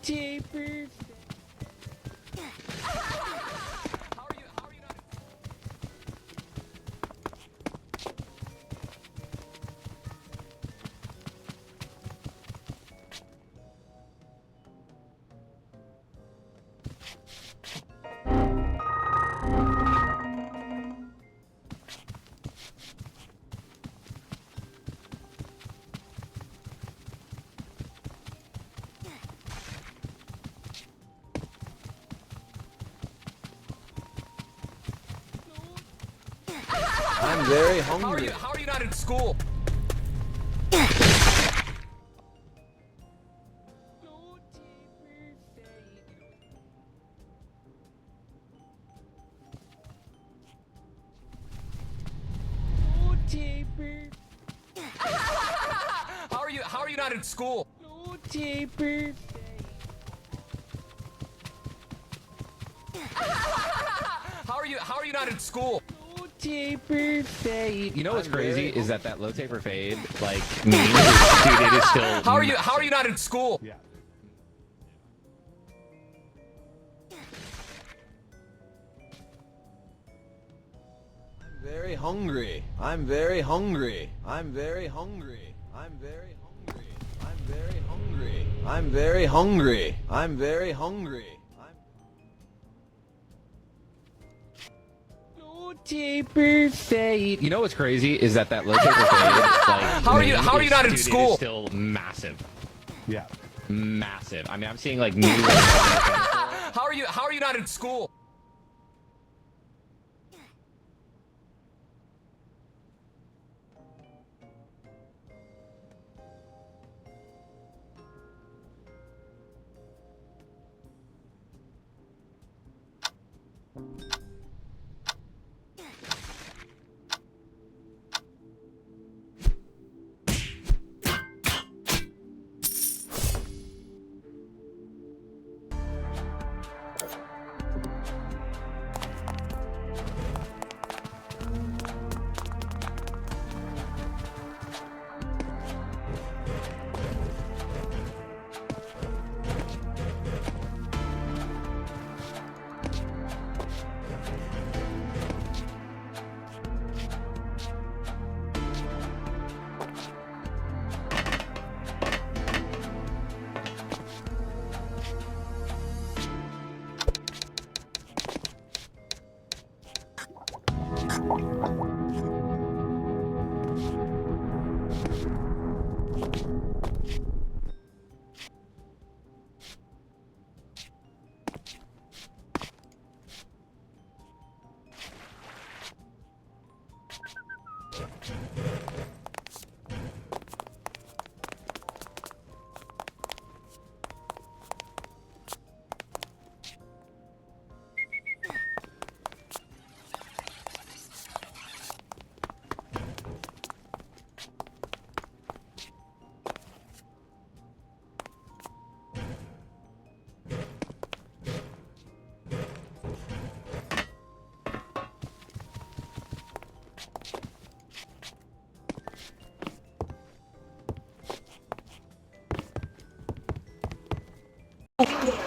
Taper. I'm very hungry. How are you not in school? How are you not in school? Taper. How are you not in school? Taper fade. You know what's I'm crazy very is that low taper fade, like, meme is, dude, it is still. How are you not in school? Yeah. I'm very hungry. I'm very hungry. I'm very hungry. I'm very hungry. I'm very hungry. I'm very hungry. I'm very hungry. Taper fade. You know what's crazy is that low taper fade, like, How are you meme not in dude, school? It is still massive. Yeah. Massive. I mean, I'm seeing like new. How are you not in school?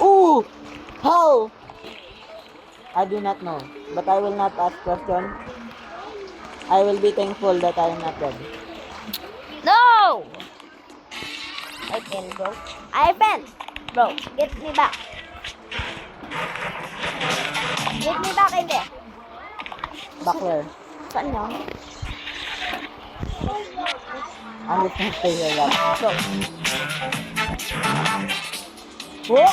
Ooh! How? I do not know, but I will not ask question. I will be thankful that I am not dead. No! I fell, bro. I fell! Bro, get me back. Get me back in there. Back where? Saan yun? I'm just gonna stay here, lad. Bro. Whoa!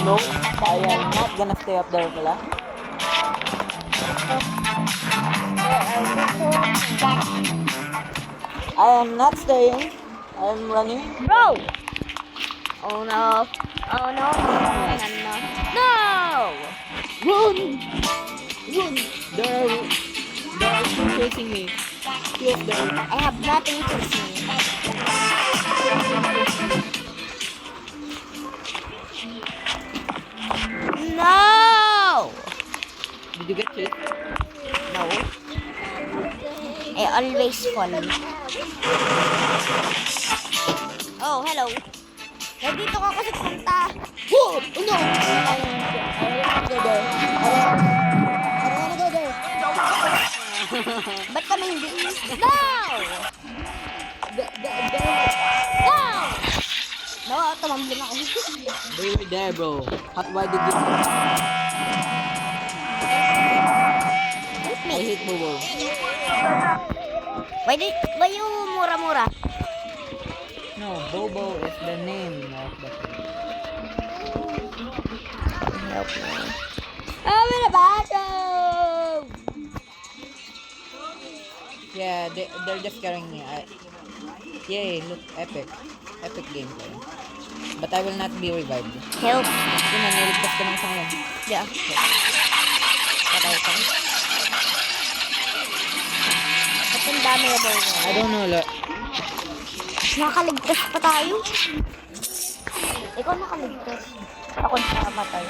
No, I am not gonna stay up there, pala. I am not staying. I am running. Bro! Oh no. Oh no. No. No! Run! Run! There are two chasing me. Two of them. I have nothing to see. No! Did you get chased? No. I always fall. Oh, hello. Nandito ka kasi punta. Oh no! I don't wanna go there. I don't wanna go there. Ba't kami hindi? No! No! No, tumambling ako. They were there, bro. Why did you... Help I me. hate Bobo. Why you mura-mura? No, Bobo is the name of the... Help me. I'm in a bathroom! Yeah, they're just carrying me. Yay, look, epic. Epic gameplay. But I will not be revived. Help. Yun na, niligtas ko ng isang yan. Yeah. Patay ka. Ba't ang dami na ba yun? I don't know, Nakaligtas pa tayo. Ikaw nakaligtas. Ako nakamatay.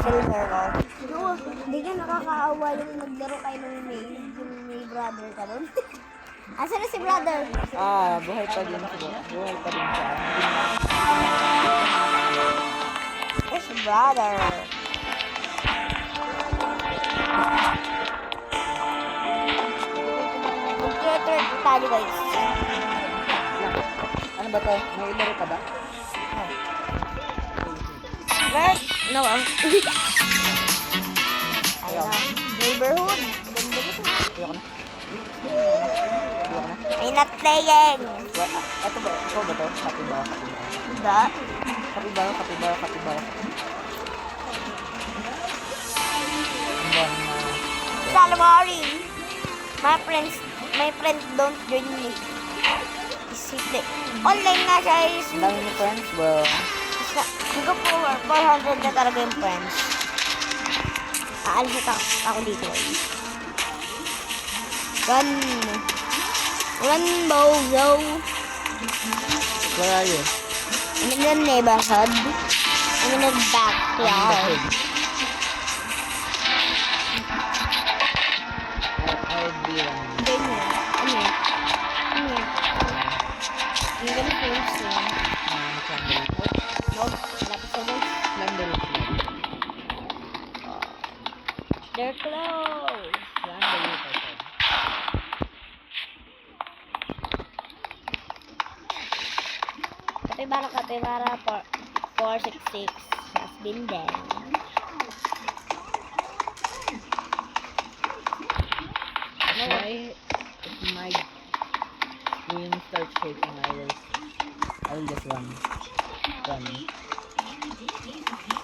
Silver wall. No, hindi ka nakakaawa yung naglaro kayo ng may brother ka doon. Asa na si brother? Buhay pa din siya. Buhay pa din siya. Where's si brother? Mag-turn tayo guys. Ano ba to? May ilaro ka ba? Where? No. Ayun na. Neighborhood. Ganda nito. Ayoko na. Ayoko na. May not playing. Ito ba? Ito ba to? Kapibara, kapibara. Da? Kapibara, kapibara, kapibara. Ang bang Salwari. My friends don't join me. Isipin. Online nga siya is... ang dami ni friends, bro. Siguro 400 na talaga yung friends. Aalis ako dito. Run, bozo. Where are you? I'm in the neighborhood. I'm in the backyard. I'll be running. Ganyan. Ano yun? Ano yun? I'm gonna finish soon. Nope. Malapit sa boys. Slender is dead. They're close. Slender is dead. Kapibara 466 has been there. Why if my screen starts shaking, I will just run.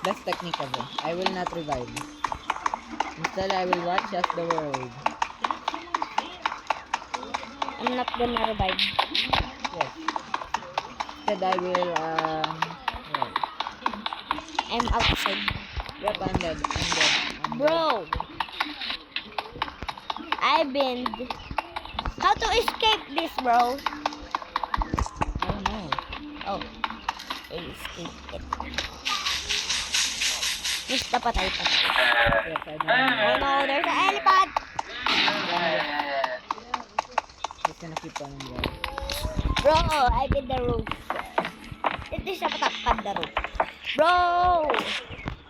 Best technique ever. I will not revive. Instead, I will watch as the world. I'm not gonna revive. Yes. Instead, I will, well, I'm outside. yep, I'm dead. I'm dead. Bro! I've been... How to escape this, bro? I don't know. Oh. I escaped it. Basta patay pa. Yes, I don't know. Oh no, there's an elephant! Just gonna keep running there. Bro, I'm in the roof. Hindi siya patakpan the roof. Bro!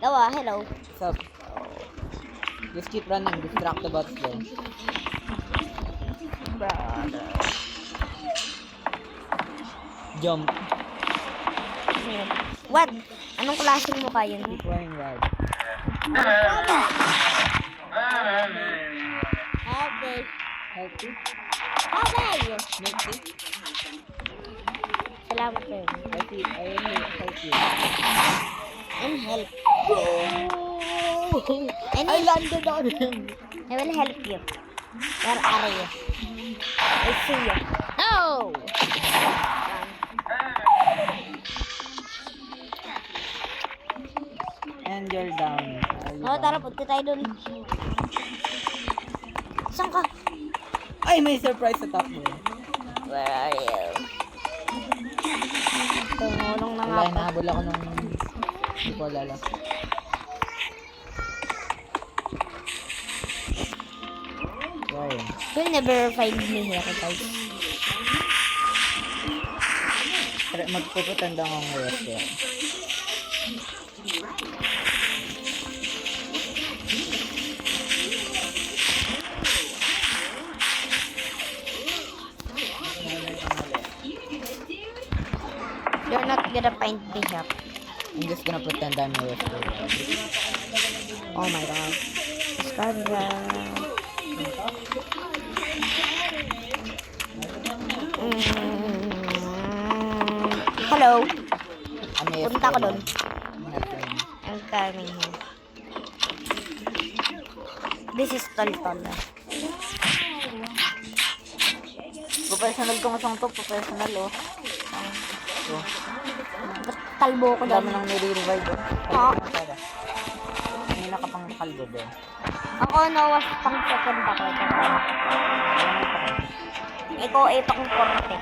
Dawa, hello. What's up? Just keep running. Distract the bots there. Brother. Jump. What? Anong klaseng mukha yun? Keep running wild. Help me. Help you? Help me! Milk tea? Salamat kayo. I will help you. I'm help. I landed on him. I will help you. Where are you? I see you. No! And you're down. Oh, tara, punta tayo dun. Saan ka? Ay, may surprise sa top mo. Where are you? Tumulong na nga Wala, pa. nahabol ako ng... Hindi ko alala. Why? You'll never find me here, guys. Magpuputanda akong wrestler. You're not gonna find me here. I'm just gonna pretend I'm a wrestler. Oh my god. Scarra. Hello. I'm a Punta ko dun. Nothing. I'm coming here. This is Toltol. Professional tong song to, professional oh. Oh, Ba't kalbo ko ang dami dun? nang nire-revive oh. Ah. May nakapang kalbo doon. Ako was pang second ako. Ikaw ay pang korte.